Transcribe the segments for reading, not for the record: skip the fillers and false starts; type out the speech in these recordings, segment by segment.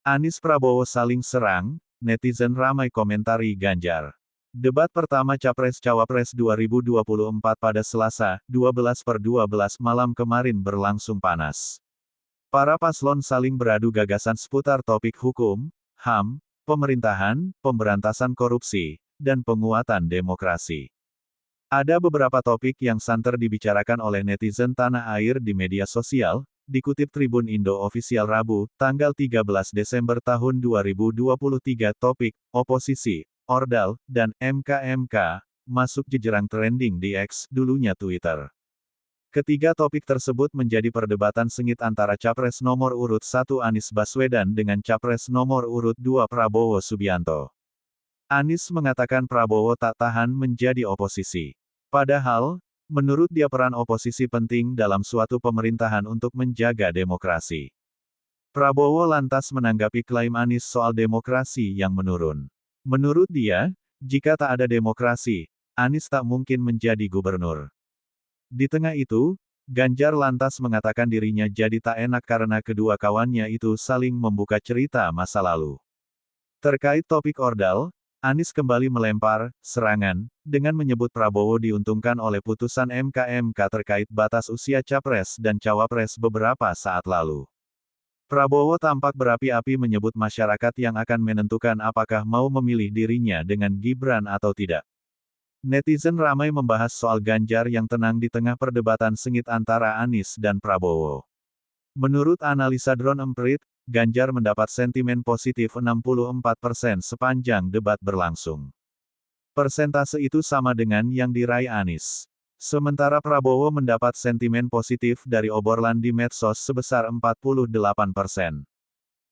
Anies Prabowo saling serang, netizen ramai komentari Ganjar. Debat pertama Capres-Cawapres 2024 pada Selasa, 12/12 malam kemarin berlangsung panas. Para paslon saling beradu gagasan seputar topik hukum, HAM, pemerintahan, pemberantasan korupsi, dan penguatan demokrasi. Ada beberapa topik yang santer dibicarakan oleh netizen tanah air di media sosial, dikutip Tribun Indo Official Rabu, tanggal 13 Desember tahun 2023. Topik, oposisi, Ordal, dan MK-MK, masuk jejerang trending di X, dulunya Twitter. Ketiga topik tersebut menjadi perdebatan sengit antara Capres nomor urut 1 Anies Baswedan dengan Capres nomor urut 2 Prabowo Subianto. Anies mengatakan Prabowo tak tahan menjadi oposisi. Padahal, menurut dia peran oposisi penting dalam suatu pemerintahan untuk menjaga demokrasi. Prabowo lantas menanggapi klaim Anies soal demokrasi yang menurun. Menurut dia, jika tak ada demokrasi, Anies tak mungkin menjadi gubernur. Di tengah itu, Ganjar lantas mengatakan dirinya jadi tak enak karena kedua kawannya itu saling membuka cerita masa lalu. Terkait topik Ordal, Anies kembali melempar serangan, dengan menyebut Prabowo diuntungkan oleh putusan MK-MK terkait batas usia Capres dan Cawapres beberapa saat lalu. Prabowo tampak berapi-api menyebut masyarakat yang akan menentukan apakah mau memilih dirinya dengan Gibran atau tidak. Netizen ramai membahas soal Ganjar yang tenang di tengah perdebatan sengit antara Anies dan Prabowo. Menurut analisa Drone Emprit, Ganjar mendapat sentimen positif 64% sepanjang debat berlangsung. Persentase itu sama dengan yang diraih Anies. Sementara Prabowo mendapat sentimen positif dari obrolan di medsos sebesar 48%.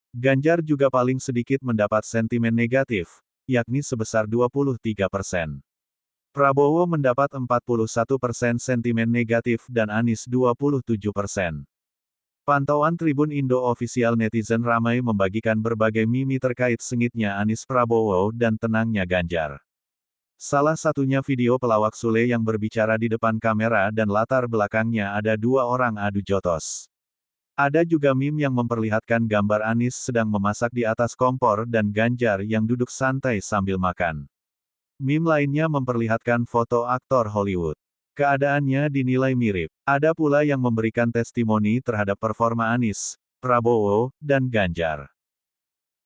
Ganjar juga paling sedikit mendapat sentimen negatif, yakni sebesar 23%. Prabowo mendapat 41% sentimen negatif dan Anies 27%. Pantauan Tribun Indo Official, netizen ramai membagikan berbagai meme terkait sengitnya Anies Prabowo dan tenangnya Ganjar. Salah satunya video pelawak Sule yang berbicara di depan kamera dan latar belakangnya ada dua orang adu jotos. Ada juga meme yang memperlihatkan gambar Anies sedang memasak di atas kompor dan Ganjar yang duduk santai sambil makan. Meme lainnya memperlihatkan foto aktor Hollywood. Keadaannya dinilai mirip. Ada pula yang memberikan testimoni terhadap performa Anies, Prabowo, dan Ganjar.